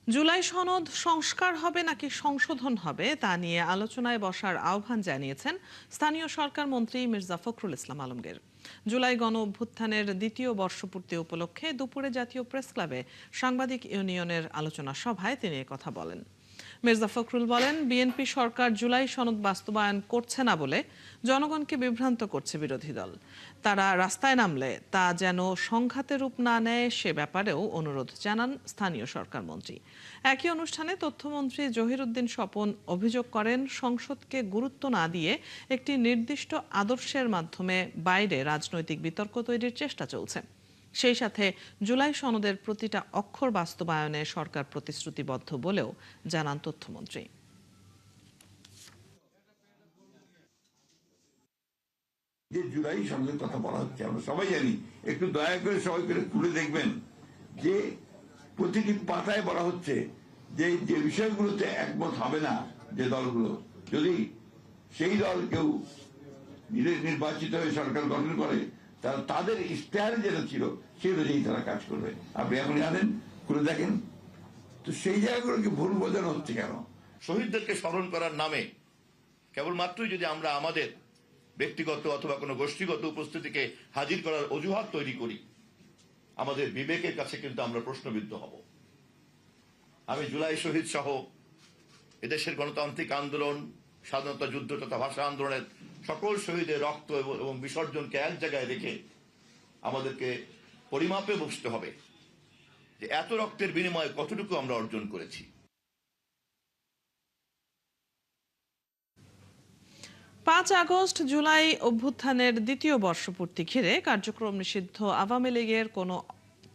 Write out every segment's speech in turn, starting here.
জুলাই সনদ সংস্কার হবে নাকি সংশোধন হবে তা নিয়ে আলোচনায় বসার আহ্বান জানিয়েছেন স্থানীয় সরকার মন্ত্রী মির্জা ফখরুল ইসলাম আলমগীর। জুলাই গণ অভ্যুত্থানের দ্বিতীয় বর্ষপূর্তি উপলক্ষে দুপুরে জাতীয় প্রেস ক্লাবে সাংবাদিক ইউনিয়নের আলোচনা সভায় তিনি কথা বলেন। মির্জা ফখরুল বলেন, বিএনপি সরকার জুলাই সনদ বাস্তবায়ন করছে না বলে জনগণকে বিভ্রান্ত করছে বিরোধী দল। তারা রাস্তায় নামলে তা যেন সংঘাতের রূপ না নেয় সে ব্যাপারেও অনুরোধ জানান স্থানীয় সরকার মন্ত্রী। একই অনুষ্ঠানে তথ্যমন্ত্রী জহিরুদ্দিন স্বপন অভিযোগ করেন, সংসদকে গুরুত্ব না দিয়ে একটি নির্দিষ্ট আদর্শের মাধ্যমে বাইরে রাজনৈতিক বিতর্ক তৈরির চেষ্টা চলছে। সেই সাথে জুলাই সনদের প্রতিটা অক্ষর বাস্তবায়নে সরকার প্রতিশ্রুতিবদ্ধ বলেও জানান তথ্যমন্ত্রী। যে জুলাই সনদের কথা বলা হচ্ছে আমরা সবাই জানি, একটু দয়া করে সবাই করে তুলে দেখবেন যে প্রতিটি পাতায় বলা হচ্ছে যে যে বিষয়গুলোতে একমত হবে না যে দলগুলো, যদি সেই দল কেউ নির্বাচিত হয়ে সরকার গঠন করে তাদের ইশতেহারে যেটা ছিল সেই অনুযায়ী তারা কাজ করবে। আপনি এখন জানেন, খুলে দেখেন তো সেই জায়গাগুলোকে ভুল বোঝানো হচ্ছে কেন? শহীদদেরকে স্মরণ করার নামে কেবলমাত্রই যদি আমরা আমাদের ব্যক্তিগত অথবা কোনো গোষ্ঠীগত উপস্থিতিকে হাজির করার অজুহাত তৈরি করি, আমাদের বিবেকের কাছে কিন্তু আমরা প্রশ্নবিদ্ধ হব। আমি জুলাই শহীদ সহ এদেশের গণতান্ত্রিক আন্দোলন, স্বাধীনতা যুদ্ধ তথা ভাষা আন্দোলনের সকল শহীদের রক্ত এবং বিসর্জনকে এক জায়গায় রেখে আমাদেরকে পরিমাপে বসতে হবে যে এত রক্তের বিনিময়ে কতটুকু আমরা অর্জন করেছি। ৫ আগস্ট জুলাই অভ্যুত্থানের দ্বিতীয় বর্ষপূর্তি ঘিরে কার্যক্রম নিষিদ্ধ আওয়ামী লীগের কোনো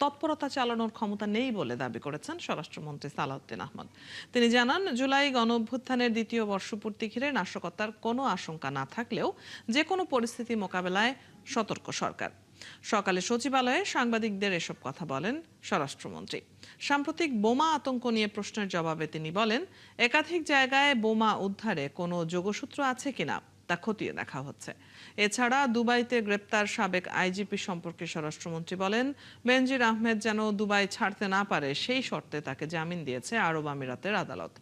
তৎপরতা চালানোর ক্ষমতা নেই বলে দাবি করেছেন স্বরাষ্ট্রমন্ত্রী সালাউদ্দিন আহমদ। তিনি জানান, জুলাই গণ অভ্যুত্থানের দ্বিতীয় বর্ষপূর্তি ঘিরে নাশকতার কোনো আশঙ্কা না থাকলেও যে কোনো পরিস্থিতি মোকাবেলায় সতর্ক সরকার। সকালে সচিবালয়ে সাংবাদিকদের এসব কথা বলেন স্বরাষ্ট্রমন্ত্রী। সাম্প্রতিক বোমা আতঙ্ক নিয়ে প্রশ্নের জবাবে তিনি বলেন, একাধিক জায়গায় বোমা উদ্ধারে কোনো যোগসূত্র আছে কিনা তা খতিয়ে দেখা হচ্ছে। এছাড়া দুবাইতে গ্রেপ্তার সাবেক আইজিপি সম্পর্কে স্বরাষ্ট্রমন্ত্রী বলেন, বেনজির আহমেদ যেন দুবাই ছাড়তে না পারে সেই শর্তে তাকে জামিন দিয়েছে আরব আমিরাতের আদালত।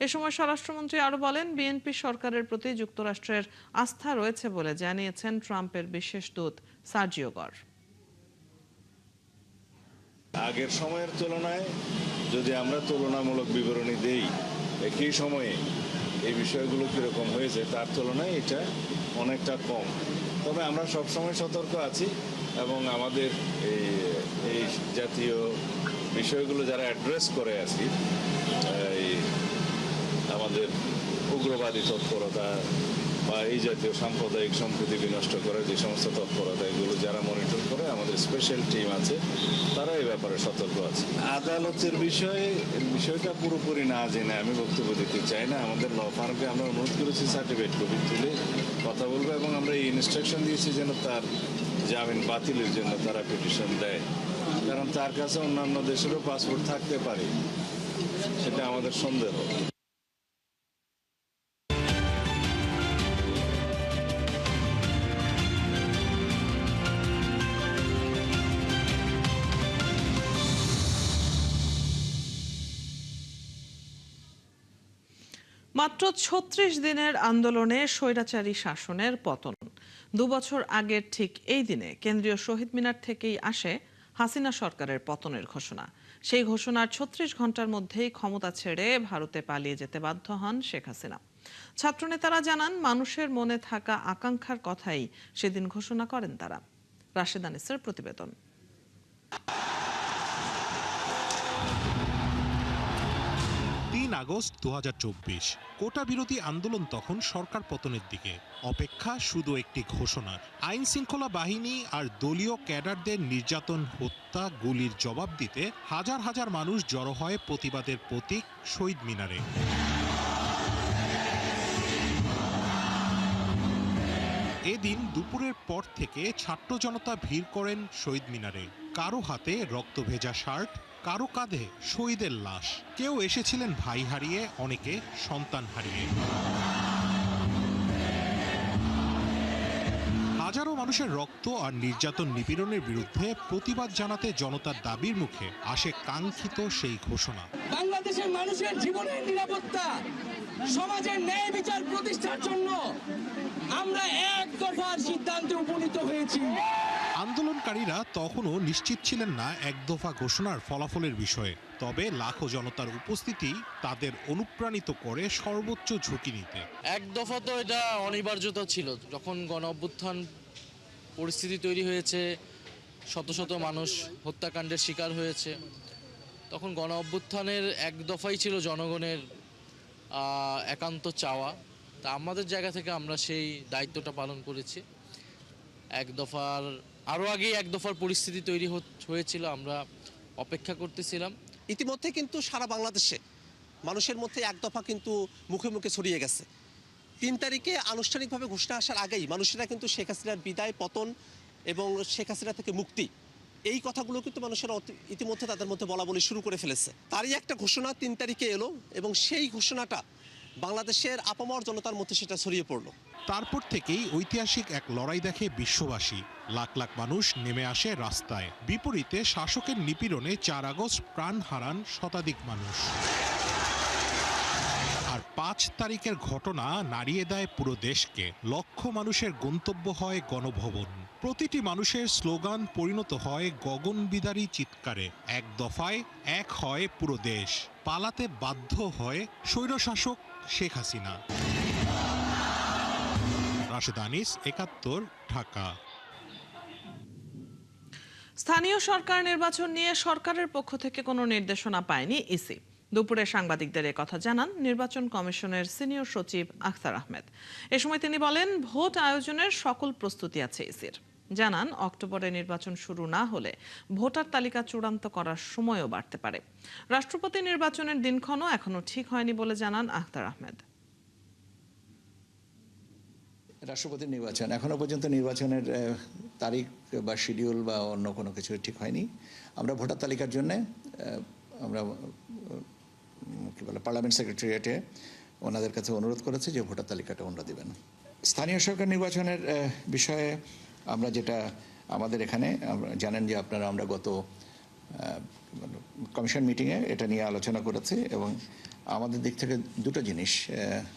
এ সময় স্বরাষ্ট্রমন্ত্রী আরো বলেন, বিএনপি সরকারের প্রতি যুক্তরাষ্ট্রের আস্থা রয়েছে বলে জানিয়েছেন ট্রাম্পের বিশেষ দূত সার্জিও গর। আগের সময়ের তুলনায় যদি আমরা তুলনামূলক বিবরণী দেই, একই সময়ে এই বিষয়গুলো কীরকম হয়েছে তার তুলনায় এটা অনেকটা কম। তবে আমরা সবসময় সতর্ক আছি এবং আমাদের এই জাতীয় বিষয়গুলো যারা অ্যাড্রেস করে আছি, আমাদের উগ্রবাদী তৎপরতা বা এই জাতীয় সাম্প্রদায়িক সম্প্রীতি বিনষ্ট করার যে সমস্ত তৎপরতা, এগুলো যারা মনিটর করে, আমাদের স্পেশাল টিম আছে, তারা এই ব্যাপারে সতর্ক আছে। আদালতের বিষয়টা পুরোপুরি না জেনে আমি বক্তব্য দিতে চাই না। আমাদের ল ফার্মকে আমরা অনুরোধ করেছি সার্টিফিকেট কপি তুলে কথা বলবো এবং আমরা এই ইনস্ট্রাকশন দিয়েছি যেন তার জামিন বাতিলের জন্য তারা পিটিশন দেয়, কারণ তার কাছে অন্যান্য দেশেরও পাসপোর্ট থাকতে পারে, সেটা আমাদের সন্দেহ। মাত্র ৩৬ দিনের আন্দোলনে স্বৈরাচারী শাসনের পতন। ২ বছর আগের ঠিক এই দিনে কেন্দ্রীয় শহীদ মিনার থেকেই আসে হাসিনা সরকারের পতনের ঘোষণা। সেই ঘোষণার ৩৬ ঘন্টার মধ্যেই ক্ষমতা ছেড়ে ভারতে পালিয়ে যেতে বাধ্য হন শেখ হাসিনা। ছাত্রনেতারা জানান, মানুষের মনে থাকা আকাঙ্ক্ষার কথাই সেদিন ঘোষণা করেন তারা। রাশেদ আনিসের প্রতিবেদন। ৩ আগস্ট ২০২৪, কোটা বিরোধী আন্দোলন তখন সরকার পতনের দিকে। অপেক্ষা শুধু একটি ঘোষণার। আইন শৃঙ্খলা বাহিনী আর দলীয় ক্যাডারদের নির্যাতন, হত্যা, গুলির জবাব দিতে হাজার হাজার মানুষ জড়ো হয় প্রতিবাদের প্রতীক শহীদ মিনারে। এদিন দুপুরের পর থেকে ছাত্র জনতা ভিড় করেন শহীদ মিনারে। কারো হাতে রক্তভেজা শার্ট, কারো কাঁধে শহীদের লাশ। কেউ এসেছিলেন ভাই হারিয়ে, অনেকে সন্তান হারিয়ে। হাজারো মানুষের রক্ত আর নির্যাতন নিপীড়নের বিরুদ্ধে প্রতিবাদ জানাতে জনতার দাবির মুখে আসে কাঙ্ক্ষিত সেই ঘোষণা। বাংলাদেশের মানুষের জীবনের নিরাপত্তা, সমাজের ন্যায় বিচার প্রতিষ্ঠার জন্য আমরা এক দফার সিদ্ধান্তে উপনীত হয়েছি। আন্দোলনকারীরা তখনও নিশ্চিত ছিলেন না এক দফা ঘোষণার ফলাফলের বিষয়ে, তবে লাখো জনতার উপস্থিতি তাদের অনুপ্রাণিত করে সর্বোচ্চ ঝুঁকি নিতে। এক দফা তো এটা অনিবার্যতা ছিল। যখন গণ অভ্যুত্থান পরিস্থিতি তৈরি হয়েছে, শত শত মানুষ হত্যাকাণ্ডের শিকার হয়েছে, তখন গণ অভ্যুত্থানের এক দফাই ছিল জনগণের একান্ত চাওয়া। তা আমাদের জায়গা থেকে আমরা সেই দায়িত্বটা পালন করেছি। এক দফার আরও আগেই এক দফার পরিস্থিতি তৈরি হয়েছিল, আমরা অপেক্ষা করতেছিলাম। ইতিমধ্যে কিন্তু সারা বাংলাদেশে মানুষের মধ্যে এক দফা কিন্তু মুখে মুখে ছড়িয়ে গেছে। 3 তারিখে আনুষ্ঠানিকভাবে ঘোষণা আসার আগেই মানুষেরা কিন্তু শেখ হাসিনার বিদায়, পতন এবং শেখ হাসিনা থেকে মুক্তি, এই কথাগুলো কিন্তু মানুষেরা ইতিমধ্যে তাদের মধ্যে বলা বলি শুরু করে ফেলেছে। তারই একটা ঘোষণা 3 তারিখে এলো এবং সেই ঘোষণাটা বাংলাদেশের আপামর জনতার মধ্যে সেটা ছড়িয়ে পড়লো। তারপর থেকেই ঐতিহাসিক এক লড়াই দেখে বিশ্ববাসী। লাখ লাখ মানুষ নেমে আসে রাস্তায়। বিপরীতে শাসকের নিপীড়নে 4 আগস্ট প্রাণ হারান শতাধিক মানুষ। আর 5 তারিখের ঘটনা নাড়িয়ে দেয় পুরো দেশকে। লক্ষ মানুষের গন্তব্য হয় গণভবন। প্রতিটি মানুষের স্লোগান পরিণত হয় গগনবিদারী চিৎকারে। এক দফায় এক হয় পুরো দেশ। পালাতে বাধ্য হয় স্বৈরশাসক শেখ হাসিনা। রাশেদ আনিস, ৭১, ঢাকা। স্থানীয় সরকার নির্বাচন নিয়ে সরকারের পক্ষ থেকে কোনো নির্দেশনা পায়নি ইসি। দুপুরে সাংবাদিকদের কথা জানান নির্বাচন কমিশনের সিনিয়র সচিব আখতার আহমেদ। এ সময় তিনি বলেন, ভোট আয়োজনের সকল প্রস্তুতি আছে ইসির। জানান, অক্টোবরে নির্বাচন শুরু না হলে ভোটার তালিকা চূড়ান্ত করার সময়ও বাড়তে পারে। রাষ্ট্রপতি নির্বাচনের দিনক্ষণও এখনো ঠিক হয়নি বলে জানান আখতার আহমেদ। রাষ্ট্রপতি নির্বাচন এখনো পর্যন্ত নির্বাচনের তারিখ বা শিডিউল বা অন্য কোনো কিছু ঠিক হয়নি। আমরা ভোটার তালিকার জন্য আমরা পার্লামেন্ট সেক্রেটারিয়েটে ওনাদের কাছে অনুরোধ করেছি যে ভোটার তালিকাটা ওনারা দেবেন। স্থানীয় সরকার নির্বাচনের বিষয়ে আমরা যেটা আমাদের এখানে জানেন যে আপনারা, আমরা গত কমিশন মিটিংয়ে এটা নিয়ে আলোচনা করেছি এবং আমাদের দিক থেকে দুটো জিনিস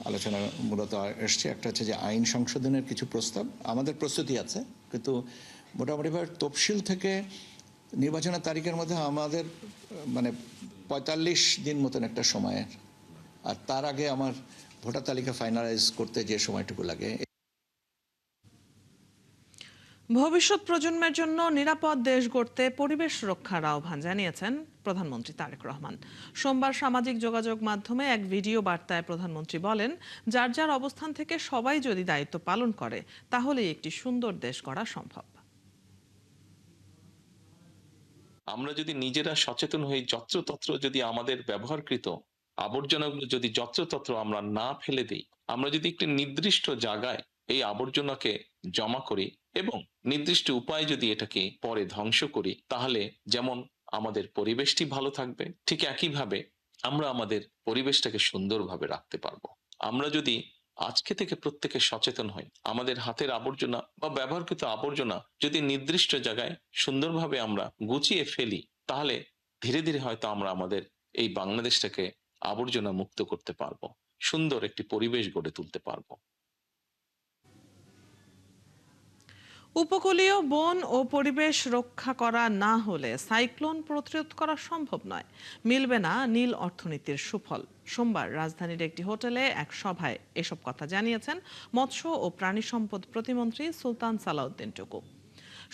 আলোচনা মূলত এসছে। একটা হচ্ছে যে আইন সংশোধনের কিছু প্রস্তাব, আমাদের প্রস্তুতি আছে, কিন্তু মোটামুটিভাবে তফসিল থেকে নির্বাচনের তারিখের মধ্যে আমাদের 45 দিন মতন একটা সময়ের, আর তার আগে আমার ভোটার তালিকা ফাইনালাইজ করতে যে সময়টুকু লাগে। ভবিষ্যৎ প্রজন্মের জন্য নিরাপদ দেশ গড়তে পরিবেশ রক্ষার আহ্বান জানিয়েছেন প্রধানমন্ত্রী তারেক রহমান। সোমবার সামাজিক যোগাযোগ মাধ্যমে এক ভিডিও বার্তায় প্রধানমন্ত্রী বলেন, যার যার অবস্থান থেকে সবাই যদি দায়িত্ব পালন করে তাহলেই একটি সুন্দর দেশ গড়া সম্ভব। আমরা যদি নিজেরা সচেতন হই, যত্রতত্র যদি আমাদের ব্যবহারকৃত আবর্জনাগুলো যদি যত্রতত্র আমরা না ফেলে দিই, আমরা যদি একটি নির্দিষ্ট জায়গায় এই আবর্জনাকে জমা করি এবং নির্দিষ্ট উপায়ে যদি এটাকে পরে ধ্বংস করি, তাহলে যেমন আমাদের পরিবেশটি ভালো থাকবে, ঠিক একইভাবে আমরা আমাদের পরিবেশটাকে সুন্দরভাবে রাখতে পারবো। আমরা যদি আজকে থেকে প্রত্যেকে সচেতন হই, আমাদের হাতের আবর্জনা বা ব্যবহারকৃত আবর্জনা যদি নির্দিষ্ট জায়গায় সুন্দরভাবে আমরা গুছিয়ে ফেলি, তাহলে ধীরে ধীরে হয়তো আমরা আমাদের এই বাংলাদেশটাকে আবর্জনা মুক্ত করতে পারবো, সুন্দর একটি পরিবেশ গড়ে তুলতে পারবো। উপকূলীয় বন ও পরিবেশ রক্ষা করা না হলে সাইক্লোন প্রতিরোধ করা সম্ভব নয়, মিলবে না নীল অর্থনীতির সুফল। সোমবার রাজধানীর একটি হোটেলে এক সভায় এসব কথা জানিয়েছেন মৎস্য ও প্রাণী সম্পদ প্রতিমন্ত্রী সুলতান সালাউদ্দিন টুকু।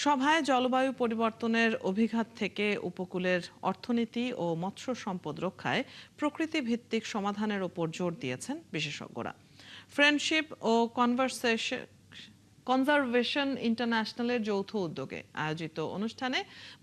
সভায় জলবায়ু পরিবর্তনের অভিঘাত থেকে উপকূলের অর্থনীতি ও মৎস্য সম্পদ রক্ষায় প্রকৃতি ভিত্তিক সমাধানের উপর জোর দিয়েছেন বিশেষজ্ঞরা। ফ্রেন্ডশিপ ও কনজারভেশন ইন্টারন্যাশনালের যৌথ উদ্যোগে আয়োজিত অনুষ্ঠানে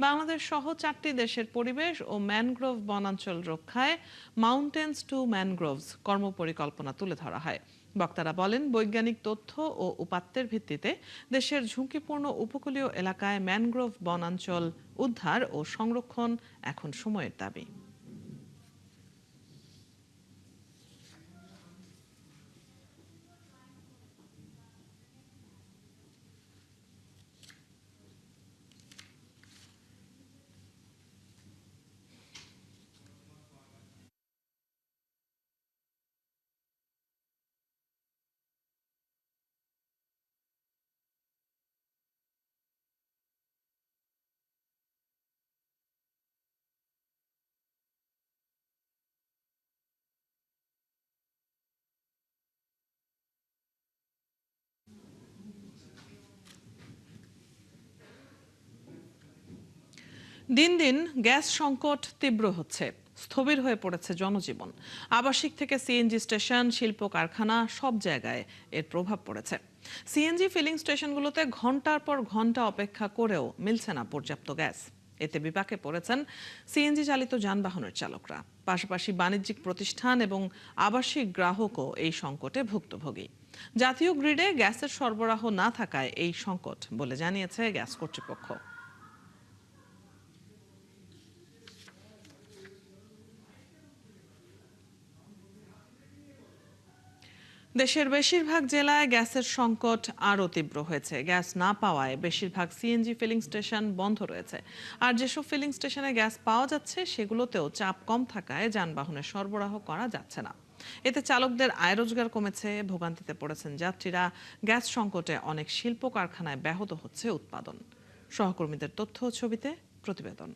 বাংলাদেশ সহ 4টি দেশের পরিবেশ ও ম্যানগ্রোভ বনাঞ্চল রক্ষায় মাউন্টেন্স টু ম্যানগ্রোভস কর্মপরিকল্পনা তুলে ধরা হয়। বক্তারা বলেন, বৈজ্ঞানিক তথ্য ও উপাত্তের ভিত্তিতে দেশের ঝুঁকিপূর্ণ উপকূলীয় এলাকায় ম্যানগ্রোভ বনাঞ্চল উদ্ধার ও সংরক্ষণ এখন সময়ের দাবি। দিন দিন গ্যাস সংকট তীব্র হচ্ছে, স্থবির হয়ে পড়েছে জনজীবন। আবাসিক থেকে সিএনজি স্টেশন, শিল্প কারখানা সব জায়গায় এর প্রভাব পড়েছে। সিএনজি ফিলিং স্টেশনগুলোতে ঘন্টার পর ঘন্টা অপেক্ষা করেও মিলছে না পর্যাপ্ত গ্যাস। এতে বিপাকে পড়েছেন সিএনজি চালিত যানবাহনের চালকরা। পাশাপাশি বাণিজ্যিক প্রতিষ্ঠান এবং আবাসিক গ্রাহকও এই সংকটে ভুক্তভোগী। জাতীয় গ্রিডে গ্যাসের সরবরাহ না থাকায় এই সংকট বলে জানিয়েছে গ্যাস কর্তৃপক্ষ। দেশের বেশিরভাগ জেলায় গ্যাসের সংকট আরও তীব্র হয়েছে। গ্যাস না পাওয়ায় বেশিরভাগ সিএনজি ফিলিং স্টেশন বন্ধ রয়েছে। আর যেসব ফিলিং স্টেশনে গ্যাস পাওয়া যাচ্ছে সেগুলোতেও চাপ কম থাকায় যানবাহনের সরবরাহ করা যাচ্ছে না। এতে চালকদের আয় রোজগার কমেছে, ভোগান্তিতে পড়েছেন যাত্রীরা। গ্যাস সংকটে অনেক শিল্প কারখানায় ব্যাহত হচ্ছে উৎপাদন। সহকর্মীদের তথ্য ও ছবিতে প্রতিবেদন।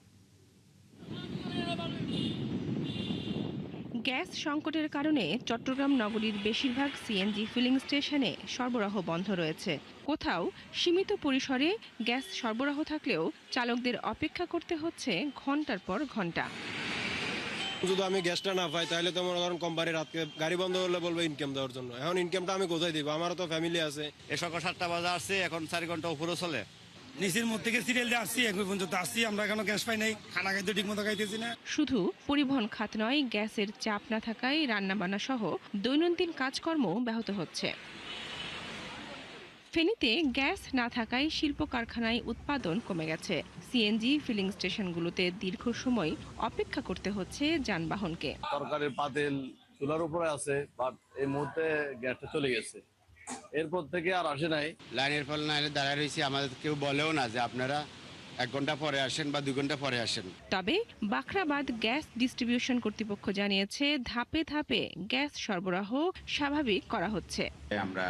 গ্যাস সংকটের কারণে চট্টগ্রাম নগরীর বেশিরভাগ সিএনজি ফিলিং স্টেশনে সরবরাহ বন্ধ রয়েছে। কোথাও সীমিত পরিসরে গ্যাস সরবরাহ থাকলেও চালকদের অপেক্ষা করতে হচ্ছে ঘন্টার পর ঘন্টা। যদি আমি গ্যাসটা না পাই তাহলে তো মনে করেন কোম্পানির হাতকে গাড়ি বন্ধ করলে বলবো ইনকাম দেওয়ার জন্য। এখন ইনকামটা আমি কোথায় দিব? আমারও তো ফ্যামিলি আছে। সকাল 7টা বাজে আসছে, এখন 4 ঘন্টা উপরে চলে। নিচের মধ্যে থেকে সিরিয়াল দিয়ে আসছি, এখন পর্যন্ত আসছি, আমরা এখনো গ্যাস পাই নাই, খানা খাইতে ঠিক মতো খাইতেছি না। শুধু পরিবহন খাত নয়, গ্যাসের চাপ না থাকায় রান্নাবান্না সহ দৈনন্দিন কাজকর্ম ব্যাহত হচ্ছে। ফেনীতে গ্যাস না থাকায় শিল্প কারখানায় উৎপাদন কমে গেছে। সিএনজি ফিলিং স্টেশনগুলোতে দীর্ঘ সময় অপেক্ষা করতে হচ্ছে যানবাহনকে। তরকারির পাতিল চুলার উপরে আছে, বাট এই মুহূর্তে গ্যাসটা চলে গেছে, এরপর থেকে আর আসে নাই। লাইনের ফল না এলে দাঁড়ায় রয়েছি, আমাদের কেউ বলেও না যে আপনারা 1 ঘন্টা পরে আসেন বা 2 ঘন্টা পরে আসেন। তবে বাখরাবাদ গ্যাস ডিস্ট্রিবিউশন কর্তৃপক্ষ জানিয়েছে ধাপে ধাপে গ্যাস সরবরাহ স্বাভাবিক করা হচ্ছে। আমরা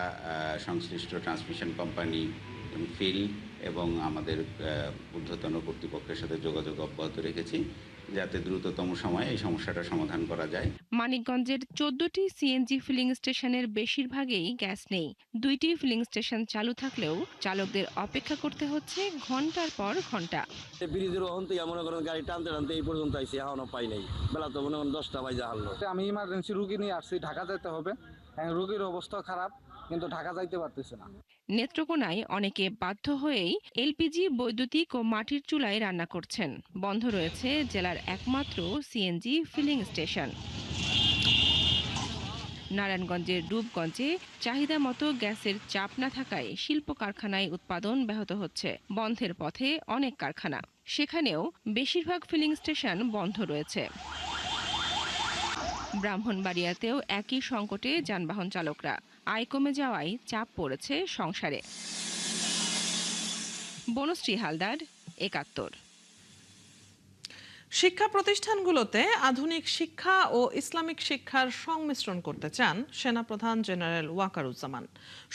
সংশ্লিষ্ট ট্রান্সমিশন কোম্পানি, ফিল এবং আমাদের ঊর্ধ্বতন কর্তৃপক্ষের সাথে যোগাযোগ অব্যাহত রেখেছি যাতে দ্রুততম সময়ে এই সমস্যাটা সমাধান করা যায়। মানিকগঞ্জের 14টি সিএনজি ফিলিং স্টেশনের বেশিরভাগেই গ্যাস নেই। 2টি ফিলিং স্টেশন চালু থাকলেও চালকদের অপেক্ষা করতে হচ্ছে ঘন্টার পর ঘন্টা। ব্রিজের ওখান থেকে মনে করেন গাড়ি টানতে টানতে এই পর্যন্ত আইসি, এখনো পাই নাই। বেলা তো মনে করেন 10টা বাজে হারলো। আমি ইমার্জেন্সি রুগী নিয়ে আসছি, ঢাকা যেতে হবে। রোগীর অবস্থা খারাপ, কিন্তু ঢাকা যাইতে পারতেছে না। নেত্রকোনায় অনেকে বাধ্য হয়েই এলপিজি, বৈদ্যুতিক ও মাটির চুলায় রান্না করছেন। বন্ধ রয়েছে জেলার একমাত্র সিএনজি ফিলিং স্টেশন। নারায়ণগঞ্জের রূপগঞ্জে চাহিদা মতো গ্যাসের চাপ না থাকায় শিল্প কারখানায় উৎপাদন ব্যাহত হচ্ছে। বন্ধের পথে অনেক কারখানা, সেখানেও বেশিরভাগ ফিলিং স্টেশন বন্ধ রয়েছে। ব্রাহ্মণবাড়িয়াতেও একই সংকটে যানবাহন চালকরা। আয় কমে যাওয়ায় চাপ পড়েছে সংসারে। বনশ্রী হালদার, ৭১। শিক্ষা প্রতিষ্ঠানগুলোতে আধুনিক শিক্ষা ও ইসলামিক শিক্ষার সংমিশ্রণ করতে চান সেনাপ্রধান জেনারেল ওয়াকারুজ্জামান।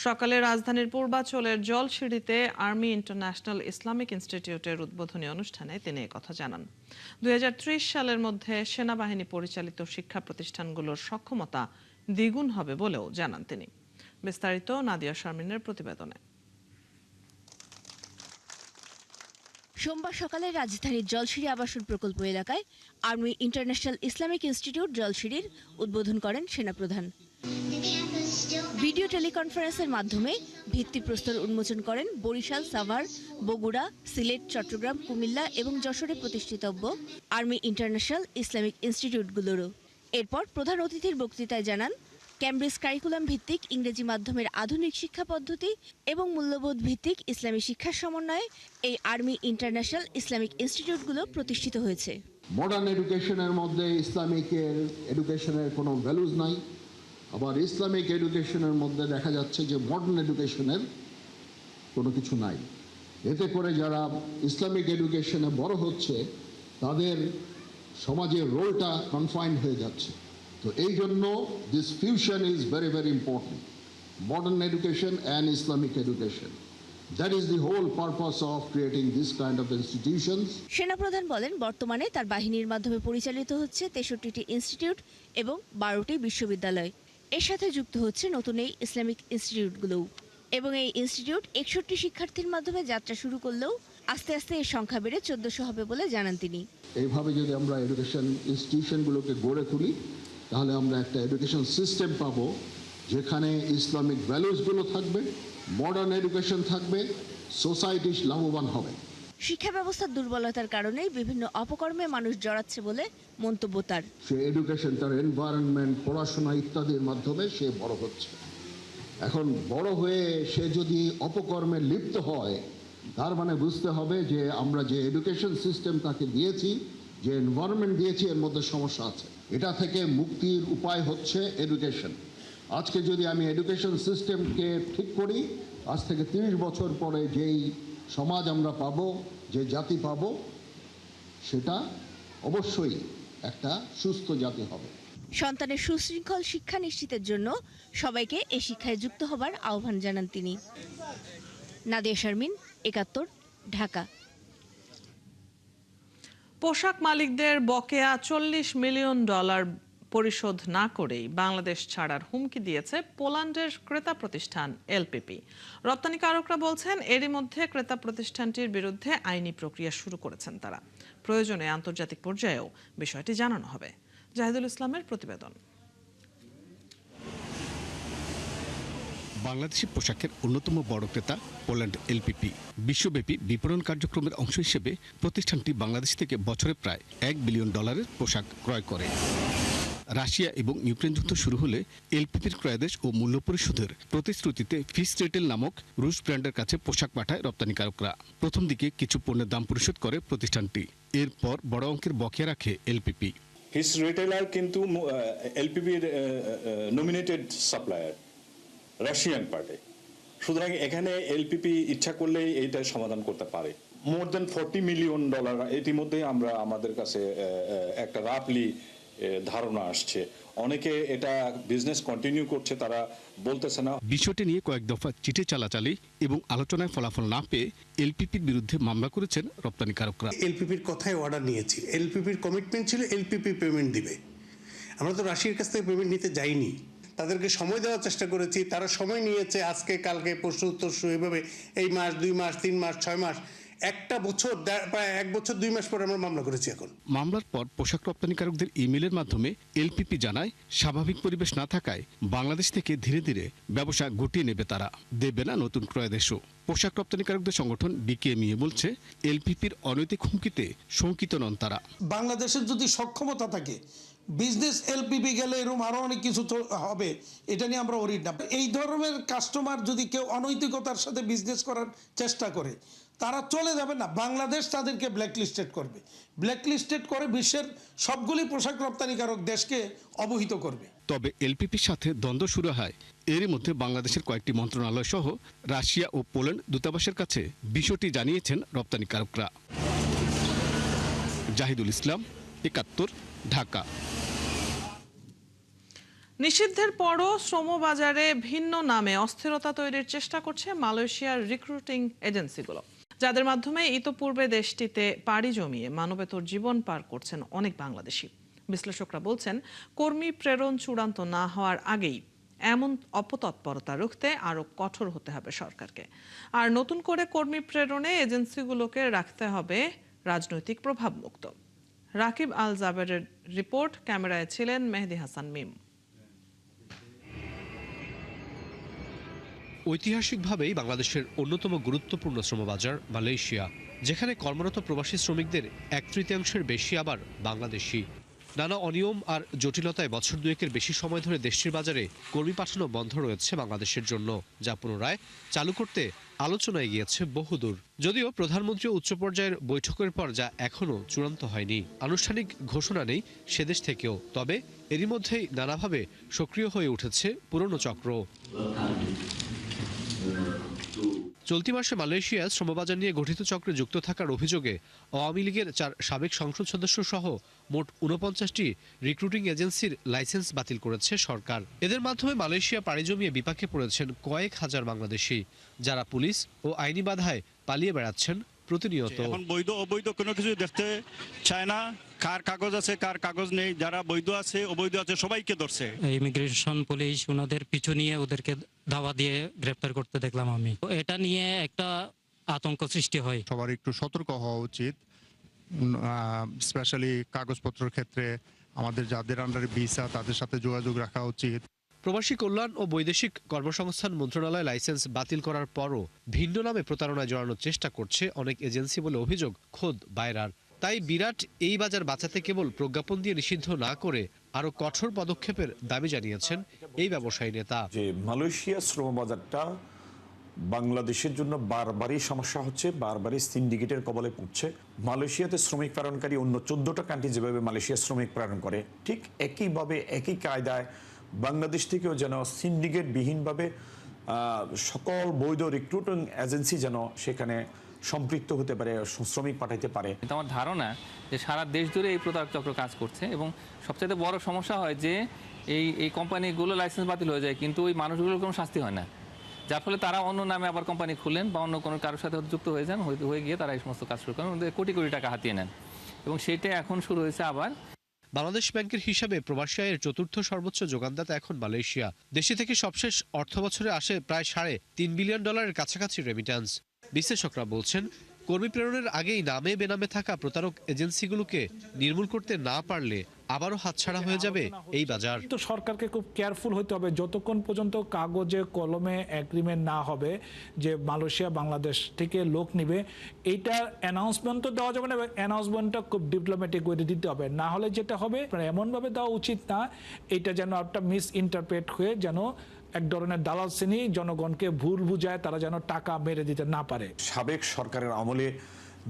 সকালে রাজধানীর পূর্বাঞ্চলের জলসিঁড়িতে আর্মি ইন্টারন্যাশনাল ইসলামিক ইনস্টিটিউটের উদ্বোধনী অনুষ্ঠানে তিনি একথা জানান। 2030 সালের মধ্যে সেনাবাহিনী পরিচালিত শিক্ষা প্রতিষ্ঠানগুলোর সক্ষমতা দ্বিগুণ হবে বলেও জানান তিনি। বিস্তারিত নাদিয়া শারমিনের প্রতিবেদনে। সোমবার সকালে রাজধানীর জলসিঁড়ি আবাসন প্রকল্প এলাকায় আর্মি ইন্টারন্যাশনাল ইসলামিক ইনস্টিটিউট জলসিঁড়ির উদ্বোধন করেন সেনাপ্রধান। ভিডিও টেলিকনফারেন্সের মাধ্যমে ভিত্তিপ্রস্তর উন্মোচন করেন বরিশাল, সাভার, বগুড়া, সিলেট, চট্টগ্রাম, কুমিল্লা এবং যশোরে প্রতিষ্ঠিতব্য আর্মি ইন্টারন্যাশনাল ইসলামিক ইনস্টিটিউটগুলোরও। এরপর প্রধান অতিথির বক্তৃতায় জানান, ক্যামব্রিজ কারিকুলাম ভিত্তিক ইংরেজি মাধ্যমের আধুনিক শিক্ষা পদ্ধতি এবং মূল্যবোধ ভিত্তিক ইসলামী শিক্ষার সমন্বয়ে এই আর্মি ইন্টারন্যাশনাল ইসলামিক ইনস্টিটিউটগুলো প্রতিষ্ঠিত হয়েছে। মডার্ন এডুকেশনের মধ্যে ইসলামিকের এডুকেশনের কোনো ভ্যালুজ নাই, আবার ইসলামিক এডুকেশনের মধ্যে দেখা যাচ্ছে যে মডার্ন এডুকেশনের কোনো কিছু নাই। এতে করে যারা ইসলামিক এডুকেশনে বড় হচ্ছে তাদের সমাজের রোলটা কনফাইন্ড হয়ে যাচ্ছে। তো এই জন্য this fusion is very very important, modern education and Islamic education. That is the whole purpose of creating this kind of institutions. সেনাপ্রধান বলেন, বর্তমানে তার বাহিনীর মাধ্যমে পরিচালিত হচ্ছে 63টি ইনস্টিটিউট এবং 12টি বিশ্ববিদ্যালয়। এর সাথে যুক্ত হচ্ছে নতুন এই ইসলামিক ইনস্টিটিউটগুলোও। এবং এই ইনস্টিটিউট 61 শিক্ষার্থীর মাধ্যমে যাত্রা শুরু করলেও আস্তে আস্তে এর সংখ্যা বেড়ে 1400 হবে বলে জানান তিনি। এইভাবে যদি আমরা এডুকেশন ইনস্টিটিউশনগুলোকে গড়ে তুলি তাহলে আমরা একটা এডুকেশন সিস্টেম পাবো যেখানে ইসলামিক ভ্যালুসগুলো থাকবে, মডার্ন এডুকেশন থাকবে, সোসাইটি লাভবান হবে। শিক্ষা ব্যবস্থার দুর্বলতার কারণেই বিভিন্ন অপকর্মে মানুষ জড়াচ্ছে বলে মন্তব্য তার। সে এডুকেশন, তার এনভায়রনমেন্ট, পড়াশোনা ইত্যাদির মাধ্যমে সে বড় হচ্ছে। এখন বড় হয়ে সে যদি অপকর্মে লিপ্ত হয় তার মানে বুঝতে হবে যে আমরা যে এডুকেশন সিস্টেম তাকে দিয়েছি, যে এনভায়রনমেন্ট দিয়েছি, এর মধ্যে সমস্যা আছে। এটা থেকে মুক্তির উপায় হচ্ছে এডুকেশন। আজকে যদি আমি এডুকেশন সিস্টেমকে ঠিক করি, আজ থেকে 30 বছর পরে যেই সমাজ আমরা পাবো, যে জাতি পাবো, সেটা অবশ্যই একটা সুস্থ জাতি হবে। সন্তানের সুশৃঙ্খল শিক্ষা নিশ্চিতের জন্য সবাইকে এই শিক্ষায় যুক্ত হবার আহ্বান জানান তিনি। নাদিয়া শারমিন, ৭১, ঢাকা। পোশাক মালিকদের বকেয়া $40 মিলিয়ন পরিশোধ না করেই বাংলাদেশ ছাড়ার হুমকি দিয়েছে পোল্যান্ডের ক্রেতা প্রতিষ্ঠান এলপিপি। রপ্তানিকারকরা বলছেন এরই মধ্যে ক্রেতা প্রতিষ্ঠানটির বিরুদ্ধে আইনি প্রক্রিয়া শুরু করেছেন তারা। প্রয়োজনে আন্তর্জাতিক পর্যায়েও বিষয়টি জানানো হবে। জাহিদুল ইসলামের প্রতিবেদন। বাংলাদেশি পোশাকের অন্যতম বড় ক্রেতা পোল্যান্ড এলপিপি। বিশ্বব্যাপী বিপণন কার্যক্রমের অংশ হিসেবে প্রতিষ্ঠানটি বাংলাদেশ থেকে বছরে প্রায় $1 বিলিয়ন পোশাক ক্রয় করে। রাশিয়া এবং ইউক্রেন যুদ্ধ শুরু হলে এলপিপির ক্রয়াদেশ ও মূল্য পরিশোধের প্রতিশ্রুতিতে ফিস রিটেল নামক রুশ ব্র্যান্ডের কাছে পোশাক পাঠায় রপ্তানিকারকরা। প্রথম দিকে কিছু পণ্যের দাম পরিশোধ করে প্রতিষ্ঠানটি, এরপর বড় অঙ্কের বকেয়া রাখে এলপিপি। ফিস রিটেলার কিন্তু এলপিপির নমিনেটেড সাপ্লায়ার রাশিয়ান পার্টে, সুতরাং এখানে এলপিপি ইচ্ছা করলেই এইটা সমাধান করতে পারে। মোর দেন $40 মিলিয়ন ইতিমধ্যেই আমরা আমাদের কাছে একটা রাফলি ধারণা আসছে। অনেকে এটা বিজনেস কন্টিনিউ করছে, তারা বলতেছে না। বিষয়টি নিয়ে কয়েক দফা চিঠি চালাচালি এবং আলোচনায় ফলাফল না পেয়ে এলপিপির বিরুদ্ধে মামলা করেছেন রপ্তানিকারকরা। এলপিপির কথায় অর্ডার নিয়েছি, এলপিপির কমিটমেন্ট ছিল এলপিপি পেমেন্ট দিবে। আমরা তো রাশিয়ার কাছ থেকে পেমেন্ট নিতে যাইনি, তাদেরকে সময় দেওয়ার চেষ্টা করেছি, তারা সময় নিয়েছে, আজকে কালকে পরশু তরশু এভাবে এই মাস 2 মাস 3 মাস 6 মাস, একটা বছর, প্রায় 1 বছর 2 মাস পরে আমরা মামলা করেছি। এখন মামলার পর পোশাক রপ্তানিকারকদের ইমেলের মাধ্যমে এলপিপি জানায় স্বাভাবিক পরিবেশ না থাকায় বাংলাদেশ থেকে ধীরে ধীরে ব্যবসা গুটিয়ে নেবে তারা, দেবে না নতুন ক্রয়াদেশও। পোশাক রপ্তানিকারকদের সংগঠন বিকেএমইএ বলছে এলপিপির অনৈতিক হুমকিতে শঙ্কিত নন তারা। বাংলাদেশের যদি সক্ষমতা থাকে, বিজনেস এলপিপি গেলে এরকম আরো অনেক কিছু হবে, এটা নিয়ে আমরা ওরিড না। এই ধরনের কাস্টমার যদি কেউ অনৈতিকতার সাথে বিজনেস করার চেষ্টা করে, তারা চলে যাবে না, বাংলাদেশ তাদেরকে ব্ল্যাকলিস্টেড করবে, ব্ল্যাকলিস্টেড করে বিশ্বের সবগুলি পোশাক রপ্তানিকারক দেশকে অবহিত করবে। তবে এলপিপির সাথে দ্বন্দ্ব শুরু হয় এরই মধ্যে বাংলাদেশের কয়েকটি মন্ত্রণালয় সহ রাশিয়া ও পোল্যান্ড দূতাবাসের কাছে বিষয়টি জানিয়েছেন রপ্তানিকারকরা। জাহিদুল ইসলাম, ৭১, ঢাকা। নিষিদ্ধের পরও শ্রমবাজারে ভিন্ন নামে অস্থিরতা তৈরির চেষ্টা করছে মালয়েশিয়ার রিক্রুটিং এজেন্সিগুলো, যাদের মাধ্যমে ইতোপূর্বে দেশটিতে পাড়ি জমিয়ে মানবেতর জীবন পার করছেন অনেক বাংলাদেশি। বিশ্লেষকরা বলছেন কর্মী প্রেরণ চূড়ান্ত না হওয়ার আগেই এমন অপতৎপরতা রুখতে আরও কঠোর হতে হবে সরকারকে। আর নতুন করে কর্মী প্রেরণে এজেন্সিগুলোকে রাখতে হবে রাজনৈতিক প্রভাবমুক্ত। রাকিব আল জাবেরের রিপোর্ট, ক্যামেরায় ছিলেন মেহেদি হাসান মিম। ঐতিহাসিকভাবেই বাংলাদেশের অন্যতম গুরুত্বপূর্ণ শ্রমবাজার মালয়েশিয়া, যেখানে কর্মরত প্রবাসী শ্রমিকদের 1/3 বেশি আবার বাংলাদেশি। নানা অনিয়ম আর জটিলতায় বছর দুয়েকের বেশি সময় ধরে দেশটির বাজারে কর্মী পাঠানো বন্ধ রয়েছে বাংলাদেশের জন্য, যা পুনরায় চালু করতে আলোচনায় গিয়েছে বহুদূর। যদিও প্রধানমন্ত্রী উচ্চ পর্যায়ের বৈঠকের পর যা এখনও চূড়ান্ত হয়নি, আনুষ্ঠানিক ঘোষণা নেই সেদেশ থেকেও। তবে এরই মধ্যেই নানাভাবে সক্রিয় হয়ে উঠেছে পুরনো চক্র। চলতি মাসে মালয়েশিয়া শ্রমবাজার নিয়ে গঠিত চক্রে যুক্ত থাকার অভিযোগে আওয়ামী লীগের 4 সাবেক সংসদ সদস্য সহ মোট 49টি রিক্রুটিং এজেন্সির লাইসেন্স বাতিল করেছে সরকার। এদের মাধ্যমে মালয়েশিয়া পাড়ি জমিয়ে বিপাকে পড়েছেন কয়েক হাজার বাংলাদেশি, যারা পুলিশ ও আইনি বাধায় পালিয়ে বেড়াচ্ছেন প্রতিনিয়ত। এখন বৈধ অবৈধ কোনো কিছু দেখতে চায় না, কার কাগজ আছে কার কাগজ নেই, যারা বৈধ আছে অবৈধ আছে সবাইকে ধরছে। ইমিগ্রেশন পুলিশ ওনাদের পিছু নিয়ে ওদেরকে ধাওয়া দিয়ে গ্রেপ্তার করতে দেখলাম আমি। এটা নিয়ে একটা আতঙ্ক সৃষ্টি হয়। সবার একটু সতর্ক হওয়া উচিত, স্পেশালি কাগজপত্রের ক্ষেত্রে আমাদের যাদের আন্ডারে ভিসা তাদের সাথে যোগাযোগ রাখা উচিত। প্রবাসী কল্যাণ ও বৈদেশিক কর্মসংস্থান মন্ত্রণালয় লাইসেন্স বাতিল করার পরও ভিন্ন নামে প্রতারণায় জড়ানোর চেষ্টা করছে অনেক এজেন্সি বলে অভিযোগ খোদ বায়রার। তাই বিরাট এই বাজার বাঁচাতে কেবল প্রজ্ঞাপন দিয়ে নিষিদ্ধ না করে আরো কঠোর পদক্ষেপের দাবি জানিয়েছেন এই ব্যবসায়ী নেতা। যে মালয়েশিয়া শ্রম বাজারটা বাংলাদেশের জন্য বারবারই সমস্যা হচ্ছে, বারবারই সিন্ডিকেটের কবলে পড়ছে। মালয়েশিয়াতে শ্রমিক প্রেরণকারী অন্য 14টা কান্ট্রি যেভাবে মালয়েশিয়া শ্রমিক প্রেরণ করে, ঠিক একইভাবে একই কায়দায় বাংলাদেশ থেকেও যেন সিন্ডিকেট বিহীনভাবে সকল বৈধ রিক্রুটিং এজেন্সি যেন সেখানে সম্পৃক্ত হতে পারে, শ্রমিক পাঠাইতে পারে। আমার ধারণা যে সারা দেশ জুড়ে এই প্রতারক চক্র কাজ করছে এবং সবচেয়ে বড় সমস্যা হয় যে এই কোম্পানিগুলো লাইসেন্স বাতিল হয়ে যায় কিন্তু ওই মানুষগুলোর কোনো শাস্তি হয় না, যার ফলে তারা অন্য নামে আবার কোম্পানি খুলেন বা অন্য কোনো কারোর সাথে যুক্ত হয়ে যান, হয়ে গিয়ে তারা এই সমস্ত কাজ শুরু করেন, কোটি কোটি টাকা হাতিয়ে নেন এবং সেটা এখন শুরু হয়েছে আবার। বাংলাদেশ ব্যাংকের হিসাবে প্রবাসী আয়ের চতুর্থ সর্বোচ্চ যোগানদাতা এখন মালয়েশিয়া। দেশে থেকে সবশেষ অর্থ বছরে আসে প্রায় $3.5 বিলিয়ন কাছাকাছি রেমিট্যান্স। বিশ্লেষকরা বলছেন কর্মী প্রেরণের আগেই নামে বেনামে থাকা প্রতারক এজেন্সিগুলোকে নির্মূল করতে না পারলে আবারও হাতছাড়া হয়ে যাবে এই বাজার। তো সরকারকে খুব কেয়ারফুল হতে হবে যতক্ষণ পর্যন্ত কাগজে কলমে এগ্রিমেন্ট না হবে যে মালয়েশিয়া বাংলাদেশ থেকে লোক নিবে, এইটার অ্যানাউন্সমেন্ট তো দেওয়া যাবে না, অ্যানাউন্সমেন্টটা খুব ডিপ্লোম্যাটিক ওয়েতে দিতে হবে, না হলে যেটা হবে এমনভাবে দেওয়া উচিত না এটা যেন একটা মিস ইন্টারপ্রেট হয়ে যেন এক ধরনের দালাল শ্রেণী জনগণকে ভুল বুঝায়, তারা যেন টাকা মেরে দিতে না পারে। সাবেক সরকারের আমলে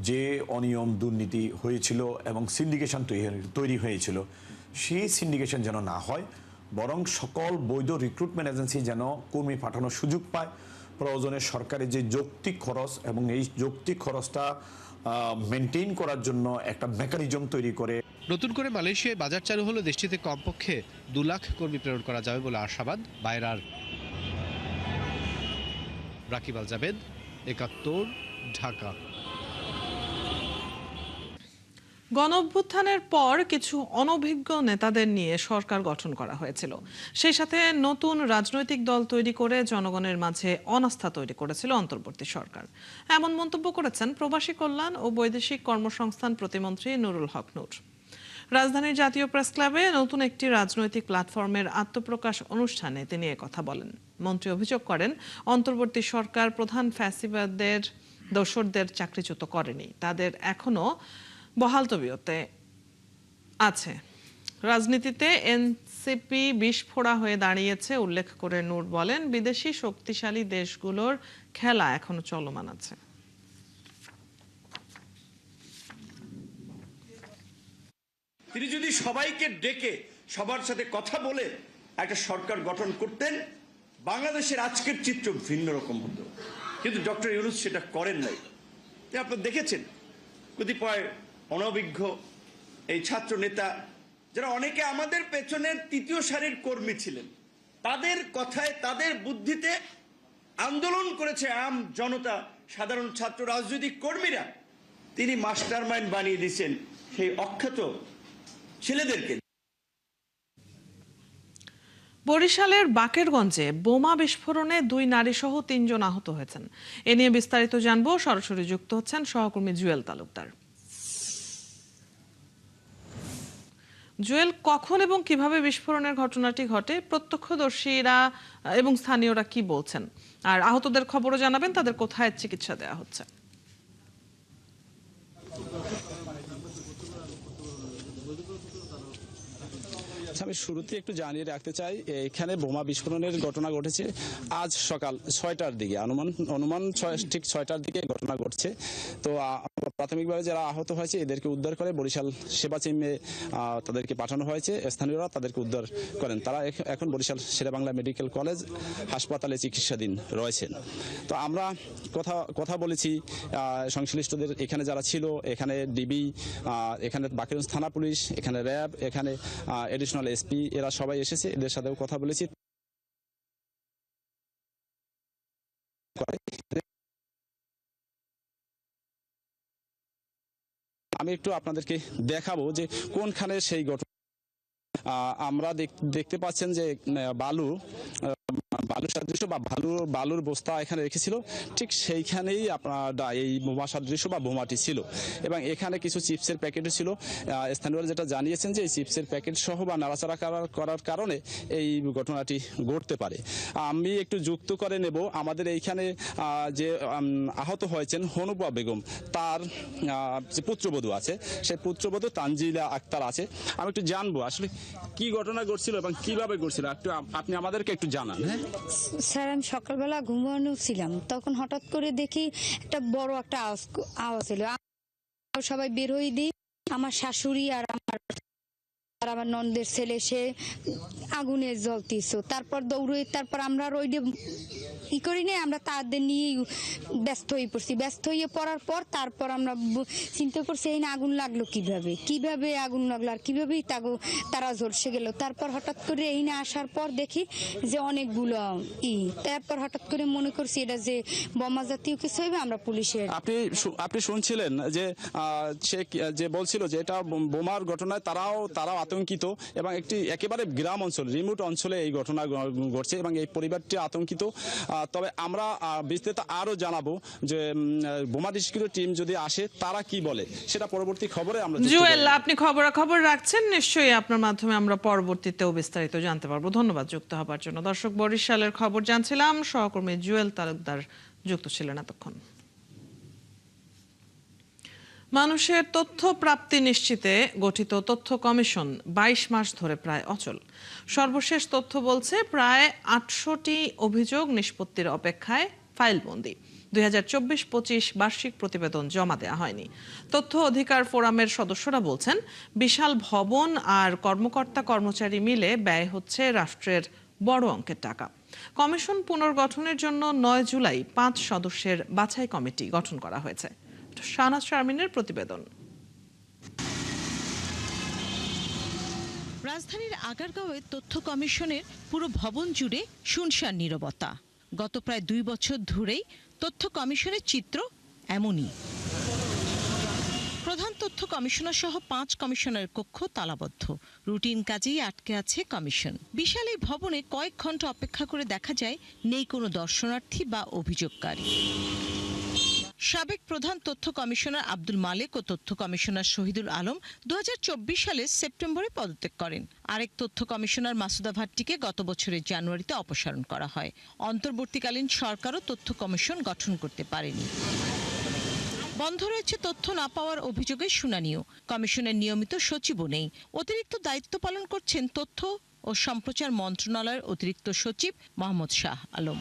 যে অনিয়ম দুর্নীতি হয়েছিল এবং সিন্ডিকেশন তৈরি হয়েছিল, সেই সিন্ডিকেশন যেন না হয়, বরং সকল বৈধ রিক্রুটমেন্ট এজেন্সি যেন কর্মী পাঠানোর সুযোগ পায়। প্রয়োজনে সরকারের যে যৌক্তিক খরচ এবং এই যৌক্তিক খরচটা মেনটেইন করার জন্য একটা মেকানিজম তৈরি করে। নতুন করে মালয়েশিয়ায় বাজার চালু হলে দেশটিতে কমপক্ষে 2 লাখ কর্মী প্রেরণ করা যাবে বলে আশাবাদ বায়রার। রাকিব আল জাবেদ, 71, ঢাকা। গণঅভ্যুত্থানের পর কিছু অনভিজ্ঞ নেতাদের নিয়ে সরকার গঠন করা হয়েছিল, সেই সাথে নতুন রাজনৈতিক দল তৈরি করে জনগণের মাঝে অনাস্থা তৈরি করেছিল অন্তর্বর্তী সরকার। এমন মন্তব্য করেছেন প্রবাসী কল্যাণ ও বৈদেশিক কর্মসংস্থান প্রতিমন্ত্রী নুরুল হক নূর। রাজধানীর জাতীয় প্রেস ক্লাবে নতুন একটি রাজনৈতিক প্ল্যাটফর্মের আত্মপ্রকাশ অনুষ্ঠানে তিনি কথা বলেন। মন্ত্রী অভিযোগ করেন অন্তর্বর্তী সরকার প্রধান ফ্যাসিবাদের দোসরদের চাকরিচ্যুত করেনি, তাদের এখনো বহাল তবিয়তে আছে। রাজনীতিতে এনসিপি বিস্ফোরা হয়ে দাঁড়িয়েছে উল্লেখ করে নূর বলেন, বিদেশি শক্তিশালী দেশগুলোর খেলা এখনো চলমান আছে। তিনি যদি সবাইকে ডেকে সবার সাথে কথা বলে একটা সরকার গঠন করতেন, বাংলাদেশের আজকের চিত্র ভিন্ন রকম হতো, কিন্তু ডক্টর ইউনূস সেটা করেন নাই। আপনারা দেখেছেন কতিপয় অনভিজ্ঞ এই ছাত্র নেতা যারা অনেকে আমাদের পেছনের তৃতীয় সারির কর্মী ছিলেন, তাদের কথায় তাদের বুদ্ধিতে আন্দোলন করেছে আম জনতা, সাধারণ ছাত্র রাজনৈতিক কর্মীরা। তিনি মাস্টার মাইন্ড বানিয়ে দিয়েছেন সেই অখ্যাত ছেলেদেরকে। বরিশালের বাকেরগঞ্জে বোমা বিস্ফোরণে 2 নারী সহ 3 জন আহত হয়েছেন। এ নিয়ে বিস্তারিত জানবো, সরাসরি যুক্ত হচ্ছেন সহকর্মী জুয়েল তালুকদার। জুয়েল, কখন এবং কিভাবে বিস্ফোরণের ঘটনাটি ঘটে, প্রত্যক্ষদর্শীরা এবং স্থানীয়রা কি বলছেন, আর আহতদের খবরও জানাবেন, তাদের কোথায় চিকিৎসা দেওয়া হচ্ছে? আমি শুরুতে একটু জানিয়ে রাখতে চাই, এখানে বোমা বিস্ফোরণের ঘটনা ঘটেছে আজ সকাল 6টার দিকে, অনুমান ঠিক 6টার দিকে ঘটনা ঘটছে। তো প্রাথমিকভাবে যারা আহত হয়েছে এদেরকে উদ্ধার করে বরিশাল সেবা চিমে তাদেরকে পাঠানো হয়েছে। স্থানীয়রা তাদেরকে উদ্ধার করেন, তারা এখন বরিশাল শেরেবাংলা মেডিকেল কলেজ হাসপাতালে চিকিৎসাধীন রয়েছেন। তো আমরা কথা বলেছি সংশ্লিষ্টদের, এখানে যারা ছিল, এখানে ডিবি, এখানে বাকেরগঞ্জ থানা পুলিশ, এখানে র্যাব, এখানে এডিশনাল এসপি, এরা সবাই এসেছে, এদের সাথেও কথা বলেছি। আমি একটু আপনাদেরকে দেখাবো যে কোনখানে সেই ঘটনা। আমরা দেখতে পাচ্ছেন যে বালু বালু সাদৃশ্য বা বালুর বস্তা এখানে রেখেছিল, ঠিক সেইখানেই আপনার এই বোমা সাদৃশ্য বা বোমাটি ছিল। এবং এখানে কিছু চিপসের প্যাকেটও ছিল। স্থানীয়রা যেটা জানিয়েছেন যে এই চিপসের প্যাকেট সহ বা নাড়াচাড়া করার কারণে এই ঘটনাটি ঘটতে পারে। আমি একটু যুক্ত করে নেব, আমাদের এইখানে যে আহত হয়েছেন হনুপা বেগম, তার যে পুত্রবধূ আছে, সেই পুত্রবধূ তানজিলা আক্তার আছে। আমি একটু জানবো আসলে কি ঘটনা ঘটছিল এবং কিভাবে ঘটছিল, একটু আপনি আমাদেরকে একটু জানান। হ্যাঁ স্যার, আমি সকালবেলা ঘুমানো ছিলাম, তখন হঠাৎ করে দেখি একটা বড় একটা আওয়াজ হলো। সবাই বের হয়ে দিই, আমার শাশুড়ি আর আমার ননদের ছেলে সে আগুনে জ্বলতিস। তারপর দৌড়ে, তারপর আমরা রইডে ই করি না, আমরা তাদের নিয়ে ব্যস্ত হয়ে পড়ছি। ব্যস্ত হয়ে পড়ার পর তারপর আমরা চিন্তা করছি এই না আগুন লাগলো কিভাবে আগুন লাগলো আর কিভাবেই তারা ঝলসে গেল। তারপর হঠাৎ করে এই না আসার পর দেখি যে অনেকগুলো তারপর হঠাৎ করে মনে করছি এটা যে বোমা জাতীয় কিছু হইবে। আমরা পুলিশের আপনি শুনছিলেন যে সে যে বলছিল যে এটা বোমার ঘটনায় তারাও আতঙ্কিত এবং একটি একেবারে গ্রাম অঞ্চল, রিমোট অঞ্চলে এই ঘটনা ঘটছে এবং এই পরিবারটি আতঙ্কিত। তবে আমরা বিস্তারিত আরো জানাবো যে বোমা নিষ্ক্রিয় টিম যদি আসে তারা কি বলে, সেটা পরবর্তী খবরে আমরা। জুয়েল, আপনি খবর রাখছেন, নিশ্চয়ই আপনার মাধ্যমে আমরা পরবর্তীতেও বিস্তারিত জানতে পারবো। ধন্যবাদ যুক্ত হবার জন্য। দর্শক, বরিশালের খবর জানছিলাম, সহকর্মী জুয়েল তালুকদার যুক্ত ছিলেন এতক্ষণ। মানুষের তথ্য প্রাপ্তি নিশ্চিতে গঠিত তথ্য কমিশন 22 মাস ধরে প্রায় অচল। সর্বশেষ তথ্য বলছে প্রায় 800টি অভিযোগ নিষ্পত্তির অপেক্ষায় ফাইলবন্দি। 2024-25 বার্ষিক প্রতিবেদন জমা দেওয়া হয়নি। তথ্য অধিকার ফোরামের সদস্যরা বলছেন, বিশাল ভবন আর কর্মকর্তা কর্মচারী মিলে ব্যয় হচ্ছে রাষ্ট্রের বড় অঙ্কের টাকা। কমিশন পুনর্গঠনের জন্য 9 জুলাই 5 সদস্যের বাছাই কমিটি গঠন করা হয়েছে। শাহনাজ শারমিনের প্রতিবেদন। রাজধানীর আগারগাঁওয়ে তথ্য কমিশনের পুরো ভবন জুড়ে শুনশান নীরবতা। গত প্রায় 2 বছর ধরেই তথ্য কমিশনের চিত্র এমনই। প্রধান তথ্য কমিশনার সহ 5 কমিশনারের কক্ষ তালাবদ্ধ। রুটিন কাজেই আটকে আছে কমিশন। বিশাল এই ভবনে কয়েক ঘন্টা অপেক্ষা করে দেখা যায় নেই কোনো দর্শনার্থী বা অভিযোগকারী। সাবেক প্রধান তথ্য কমিশনার আব্দুল মালেক ও তথ্য কমিশনার শহীদুল আলম 2024 সালের সেপ্টেম্বরে পদত্যাগ করেন। আরেক তথ্য কমিশনার মাসুদা ভাট্টিকে গত বছরের জানুয়ারিতে অপসারণ করা হয়। অন্তর্বর্তীকালীন সরকারও তথ্য কমিশন গঠন করতে পারেনি। বন্ধ রয়েছে তথ্য না পাওয়ার অভিযোগের শুনানিও। কমিশনের নিয়মিত সচিবও নেই। অতিরিক্ত দায়িত্ব পালন করছেন তথ্য ও সম্প্রচার মন্ত্রণালয়ের অতিরিক্ত সচিব মোহাম্মদ শাহ আলম।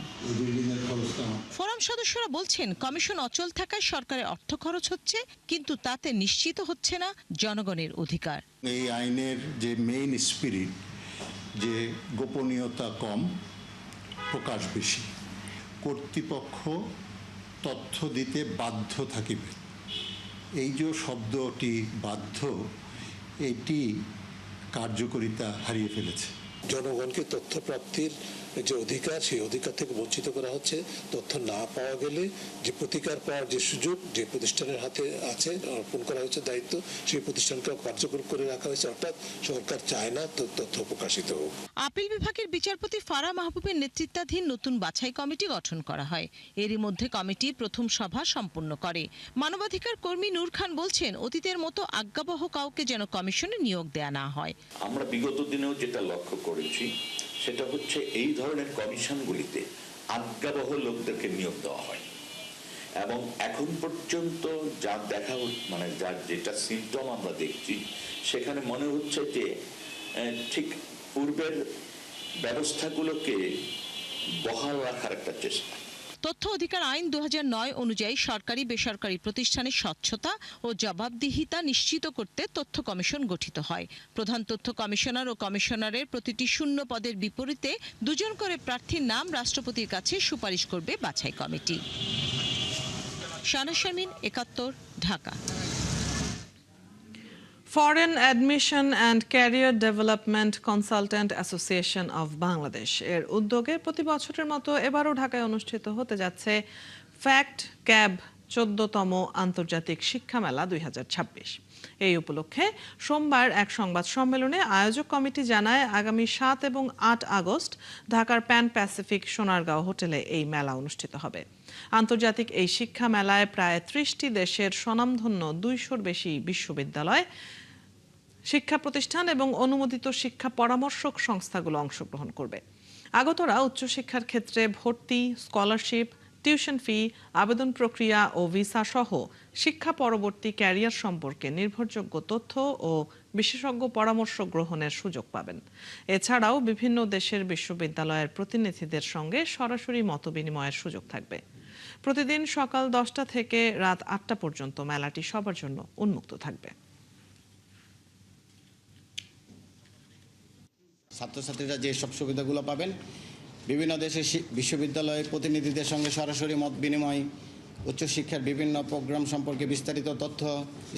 ফোরাম সদস্যরা বলছেন, কমিশন অচল থাকায় সরকারের অর্থ খরচ হচ্ছে, কিন্তু তাতে নিশ্চিত হচ্ছে না জনগণের অধিকার। এই আইনের যে মেইন স্পিরিট, যে গোপনীয়তা কম, প্রকাশ বেশি, কর্তৃপক্ষ তথ্য দিতে বাধ্য থাকিবে, এই যে শব্দটি বাধ্য, এটি কার্যকারিতা হারিয়ে ফেলেছে। জনগণকে তথ্য প্রাপ্তির যে অধিকার, সেই অধিকার থেকে বঞ্চিত করা হচ্ছে। তথ্য না পাওয়া গেলে যে প্রতিকার পাওয়ার যে সুযোগ যে প্রতিষ্ঠানের হাতে আছে, অর্পণ করা হয়েছে দায়িত্ব, সেই প্রতিষ্ঠানকে কার্যকর করে রাখা হয়েছে। অর্থাৎ সরকার চায় না তথ্য প্রকাশিত হোক। আপিল বিভাগের বিচারপতি ফারা মাহবুবের নেতৃত্বাধীন নতুন বাছাই কমিটি গঠন করা হয়। এরই মধ্যে কমিটির প্রথম সভা সম্পন্ন করে। মানবাধিকার কর্মী নূর খান বলছেন, অতীতের মতো আজ্ঞাবহ কাউকে যেন কমিশনে নিয়োগ দেয়া না হয়। আমরা বিগত দিনেও যেটা লক্ষ্য করেছি সেটা হচ্ছে এই ধরনের কমিশনগুলিতে আজ্ঞাবহ লোকদেরকে নিয়োগ দেওয়া হয় এবং এখন পর্যন্ত যা দেখা মানে যার যেটা সিম্পটম আমরা দেখছি, সেখানে মনে হচ্ছে যে ঠিক পূর্বের ব্যবস্থাগুলোকে বহাল রাখার একটা চেষ্টা। তথ্য অধিকার আইন 2009 অনুযায়ী সরকারি বেসরকারি প্রতিষ্ঠানের স্বচ্ছতা ও জবাবদিহিতা নিশ্চিত করতে তথ্য কমিশন গঠিত হয়। প্রধান তথ্য কমিশনার ও কমিশনারের প্রতিটি শূন্য পদের বিপরীতে 2 জন করে প্রার্থীর নাম রাষ্ট্রপতির কাছে সুপারিশ করবে বাছাই committee. Shahnaz Sharmin, 71, Dhaka. Foreign admission and career development consultant association of Bangladesh এর উদ্যোগে প্রতি বছরের মতো এবারও ঢাকায় অনুষ্ঠিত হতে যাচ্ছে ফ্যাক্ট ক্যাব 14তম আন্তর্জাতিক শিক্ষা মেলা 2026। এই উপলক্ষে সোমবার এক সংবাদ সম্মেলনে আয়োজক কমিটি জানায়, আগামী 7 এবং 8 আগস্ট ঢাকার প্যান প্যাসিফিক সোনারগাঁও হোটেলে এই মেলা অনুষ্ঠিত হবে। আন্তর্জাতিক এই শিক্ষা মেলায় প্রায় 30টি দেশের স্বনামধন্য 200-র বেশি বিশ্ববিদ্যালয়, শিক্ষা প্রতিষ্ঠান এবং অনুমোদিত শিক্ষা পরামর্শক সংস্থাগুলো অংশগ্রহণ করবে। আগতরা উচ্চশিক্ষার ক্ষেত্রে ভর্তি, স্কলারশিপ, টিউশন ফি, আবেদন প্রক্রিয়া ও ভিসা সহ শিক্ষা পরবর্তী ক্যারিয়ার সম্পর্কে নির্ভরযোগ্য তথ্য ও বিশেষজ্ঞ পরামর্শ গ্রহণের সুযোগ পাবেন। এছাড়াও বিভিন্ন দেশের বিশ্ববিদ্যালয়ের প্রতিনিধিদের সঙ্গে সরাসরি মতবিনিময়ের সুযোগ থাকবে। প্রতিদিন সকাল 10টা থেকে রাত 8টা পর্যন্ত মেলাটি সবার জন্য উন্মুক্ত থাকবে। ছাত্রছাত্রীরা যে সব সুবিধাগুলো পাবেন, বিভিন্ন দেশের বিশ্ববিদ্যালয়ের প্রতিনিধিদের সঙ্গে সরাসরি মত বিনিময়, উচ্চশিক্ষার বিভিন্ন প্রোগ্রাম সম্পর্কে বিস্তারিত তথ্য,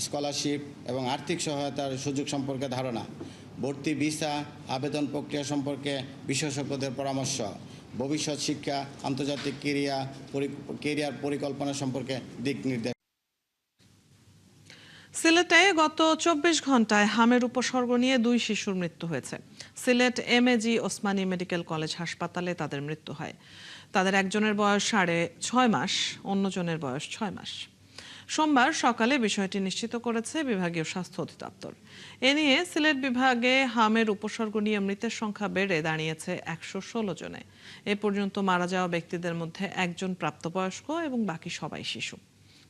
স্কলারশিপ এবং আর্থিক সহায়তার সুযোগ সম্পর্কে ধারণা, ভর্তি, ভিসা, আবেদন প্রক্রিয়া সম্পর্কে বিশেষজ্ঞদের পরামর্শ, ভবিষ্যৎ শিক্ষা, আন্তর্জাতিক কেরিয়ার পরিকল্পনা সম্পর্কে দিক নির্দেশ। সিলেটে গত 24 ঘন্টায় হামের উপসর্গ নিয়ে 2 শিশুর মৃত্যু হয়েছে। Sylhet MAG Osmani medical college হাসপাতালে তাদের মৃত্যু হয়। তাদের একজনের বয়স 6.5 মাস, অন্যজনের বয়স 6 মাস। সোমবার সকালে বিষয়টি নিশ্চিত করেছে বিভাগীয় স্বাস্থ্য অধিদপ্তর। এ নিয়ে সিলেট বিভাগে হামের উপসর্গ নিয়ে মৃতের সংখ্যা বেড়ে দাঁড়িয়েছে 116 জনে। এ পর্যন্ত মারা যাওয়া ব্যক্তিদের মধ্যে একজন প্রাপ্তবয়স্ক এবং বাকি সবাই শিশু।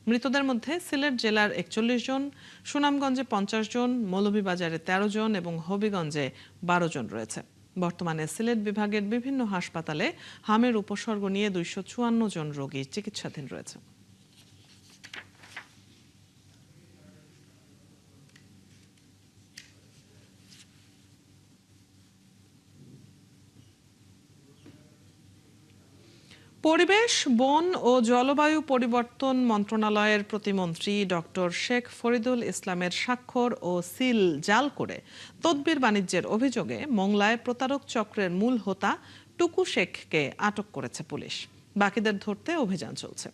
মৃতদের মধ্যে সিলেট জেলার 41 জন, সুনামগঞ্জে 50 জন, মৌলভীবাজারে 13 জন এবং হবিগঞ্জে 12 জন রয়েছে। বর্তমানে সিলেট বিভাগের বিভিন্ন হাসপাতালে হামের উপসর্গ নিয়ে 254 জন রোগী চিকিৎসাধীন রয়েছে। পরিবেশ, বন ও জলবায়ু পরিবর্তন মন্ত্রণালয়ের প্রতিমন্ত্রী ডক্টর শেখ ফরিদুল ইসলামের স্বাক্ষর ও সিল জাল করে তদবির বাণিজ্যের অভিযোগে মোংলায় প্রতারক চক্রের মূল হোতা টুকু শেখকে আটক করেছে পুলিশ। বাকিদের ধরতে অভিযান চলছে।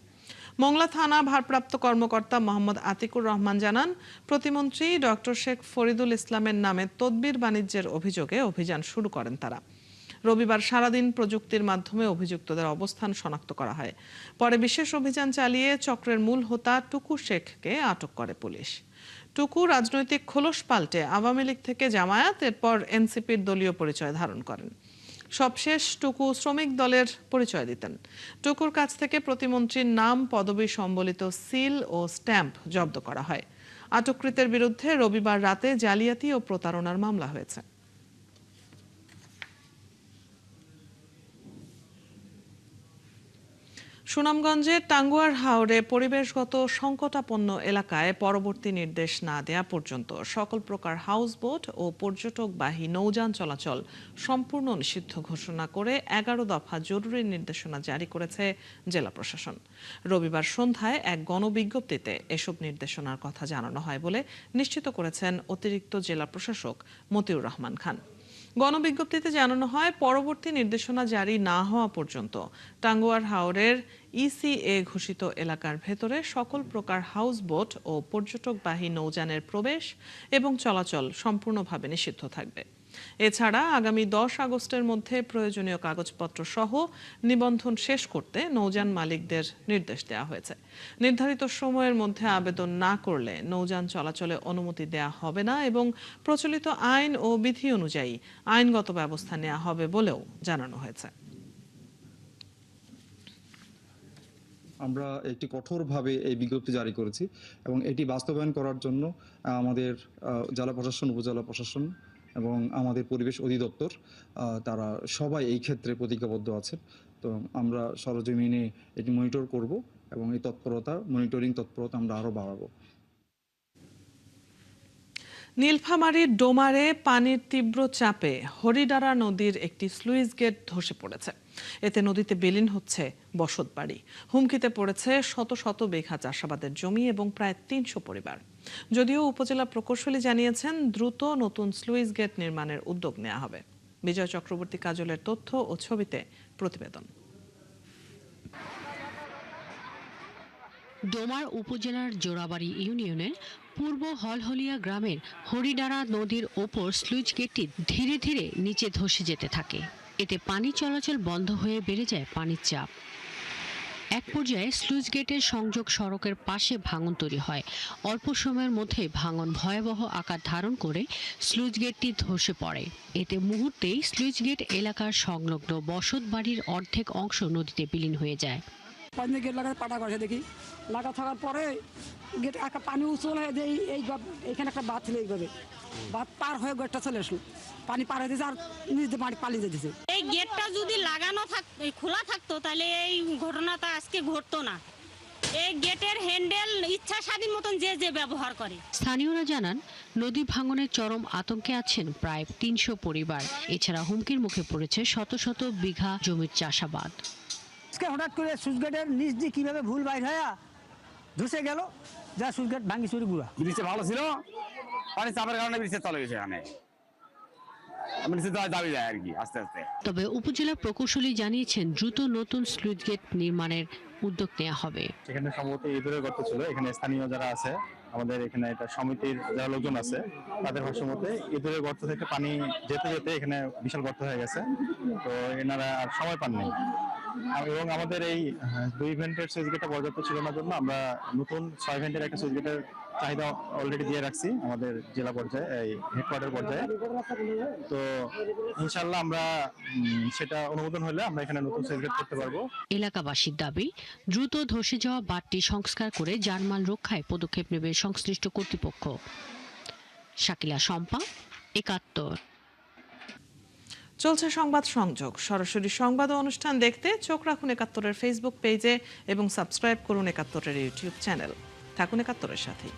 মোংলা থানা ভারপ্রাপ্ত কর্মকর্তা মোহাম্মদ আতিকুর রহমান জানান, প্রতিমন্ত্রী ডক্টর শেখ ফরিদুল ইসলামের নামে তদবির বাণিজ্যের অভিযোগে অভিযান শুরু করেন তারা। রবিবার সারাদিন প্রযুক্তির মাধ্যমে অভিযুক্তদের অবস্থান শনাক্ত করা হয়। পরে বিশেষ অভিযান চালিয়ে চক্রের মূল হোতা টুকু শেখকে আটক করে পুলিশ। টুকু রাজনৈতিক খোলস পাল্টে আওয়ামী লীগ থেকে জামায়াত, এরপর এনসিপির দলীয় পরিচয় ধারণ করেন। সবশেষ টুকু শ্রমিক দলের পরিচয় দিতেন। টুকুর কাছ থেকে প্রতিমন্ত্রীর নাম, পদবি সম্বলিত সিল ও স্ট্যাম্প জব্দ করা হয়। আটককৃতের বিরুদ্ধে রবিবার রাতে জালিয়াতি ও প্রতারণার মামলা হয়েছে। সুনামগঞ্জের টাঙ্গুয়ার হাওরে পরিবেশগত সংকটাপন্ন এলাকায় পরবর্তী নির্দেশ না দেয়া পর্যন্ত সকল প্রকার হাউসবোট ও পর্যটকবাহী নৌযান চলাচল সম্পূর্ণ নিষিদ্ধ ঘোষণা করে 11 দফা জরুরি নির্দেশনা জারি করেছে জেলা প্রশাসন। রবিবার সন্ধ্যায় এক গণবিজ্ঞপ্তিতে এসব নির্দেশনার কথা জানানো হয় বলে নিশ্চিত করেছেন অতিরিক্ত জেলা প্রশাসক মতিউর রহমান খান। গণবিজ্ঞপ্তিতে জানানো হয়, পরবর্তী নির্দেশনা জারি না হওয়া পর্যন্ত টাঙ্গুয়ার হাওরের ECA ঘোষিত এলাকার ভেতরে সকল প্রকার হাউসবোট ও পর্যটকবাহী নৌযানের প্রবেশ এবং চলাচল সম্পূর্ণভাবে নিষিদ্ধ থাকবে। এছাড়া আগামী 10 আগস্টের মধ্যে প্রয়োজনীয় কাগজপত্র সহ নিবন্ধন শেষ করতে নৌযান মালিকদের নির্দেশ দেওয়া হয়েছে। নির্ধারিত সময়ের মধ্যে আবেদন না করলে নৌযান চলাচলে অনুমতি দেওয়া হবে না এবং প্রচলিত আইন ও বিধি অনুযায়ী আইনগত ব্যবস্থা নেওয়া হবে বলেও জানানো হয়েছে। আমরা একটি কঠোরভাবে এই বিজ্ঞপ্তি জারি করেছি এবং এটি বাস্তবায়ন করার জন্য আমাদের জেলা প্রশাসন, উপজেলা প্রশাসন এবং আমাদের পরিবেশ অধিদপ্তর তারা সবাই এই ক্ষেত্রে প্রতিজ্ঞাবদ্ধ আছে। তো আমরা সরজমিনে এটি মনিটর করব এবং এই মনিটরিং তৎপরতা আমরা আরও বাড়াবো। নীলফামারীর ডোমারে পানির তীব্র চাপে হরিডারা নদীর একটি স্লুইস গেট ধসে পড়েছে। এতে নদীতে বিলীন হচ্ছে বসতবাড়ি। হুমকিতে পড়েছে শত শত বিঘা চাষাবাদের জমি এবং প্রায় 300 পরিবার। যদিও উপজেলা প্রকৌশলী জানিয়েছেন, দ্রুত নতুন স্লুইস গেট নির্মাণের উদ্যোগ নেওয়া হবে। বিজয় চক্রবর্তী কাজলের তথ্য ও ছবিতে প্রতিবেদন। ডোমার উপজেলার জোড়াবাড়ি ইউনিয়নের পূর্ব হলহলিয়া গ্রামের হরিডারা নদীর ওপর স্লুইস গেটটি ধীরে ধীরে নিচে ধসে যেতে থাকে। এতে পানি চলাচল বন্ধ হয়ে বেড়ে যায় পানির চাপ। এক পর্যায়ে স্লুইস গেটের সংযোগ সড়কের পাশে ভাঙন তৈরি হয়। অল্প সময়ের মধ্যে ভাঙন ভয়াবহ আকার ধারণ করে স্লুইস গেটটি ধসে পড়ে। এতে মুহূর্তেই স্লুইস গেট এলাকার সংলগ্ন বসত বাড়ির অর্ধেক অংশ নদীতে বিলীন হয়ে যায়। গেট লাগাতে পাটা করে দেখি লাগা থাকার পরে গেট একটা পানি উঁচল হয়ে যে এইখানে একটা বাঁধ ছিল, এইভাবে বাঁধ পার হয়ে গেটটা চলে আসলো, পানি পার হয়ে আর নিজে পানি পালিয়ে যেতেছে। এই গেটটা যদি লাগানো খোলা থাকতো তাহলে এই ঘটনাটা আজকে ঘটতো না। এই গেটের হ্যান্ডেল ইচ্ছা স্বাধীন মতন যে যে ব্যবহার করে। স্থানীয়রা জানান নদী ভাঙনের চরম আতঙ্কে আছেন প্রায় ৩০০ পরিবার। এছাড়া হুমকির মুখে পড়েছে শত শত বিঘা জমির চাষাবাদ। হঠাৎ করে সুইচ গেটের নিচ দিয়ে কিভাবে ভুল বাইর হয়ে ধসে গেল, যা সুইচ গেট ভাঙি চুরি গুড়া। ব্রিজে ভালো ছিল, পানি চাপের কারণে ব্রিজে চলে গেছে, এখানে দাবি যায় আর কি আস্তে আস্তে। তবে উপজেলা প্রকৌশলী জানিয়েছেন দ্রুত নতুন স্লুইস গেট নির্মাণের উদ্যোগ নেওয়া হবে। এখানে সম্ভবত ইঁদুরের গর্ত ছিল, এখানে স্থানীয় যারা আছে আমাদের এখানে এটা সমিতির যারা লোকজন আছে তাদের ভাষ্য মতে ইঁদুরের গর্ত থেকে পানি যেতে যেতে এখানে বিশাল গর্ত হয়ে গেছে, তো এনারা আর সময় পাননি। এবং আমাদের এই 2 ভেন্টের সুইচ গেটটা পর্যাপ্ত ছিল না জন্য আমরা নতুন 6 ভেন্টের একটা সুইচ গেটের চাহিদা অলরেডি দিয়ে রাখছি আমাদের জেলা পর্যায়ে, এই হেডকোয়ার্টার পর্যায়ে। তো ইনশাল্লাহ আমরা সেটা অনুমোদন হলে আমরা এখানে নতুন সুইচ গেট করতে পারবো। এলাকাবাসীর দাবি দ্রুত ধসে যাওয়া বাঁধটি সংস্কার করে জানমাল রক্ষায় পদক্ষেপ নেবে সংশ্লিষ্ট কর্তৃপক্ষ। শাকিলা শম্পা, ৭১। চলছে সংবাদ সংযোগ। সরাসরি সংবাদ অনুষ্ঠান দেখতে চোখ রাখুন ৭১-এর ফেসবুক পেজে এবং সাবস্ক্রাইব করুন ৭১-এর ইউটিউব চ্যানেল। থাকুন ৭১-এর সাথেই।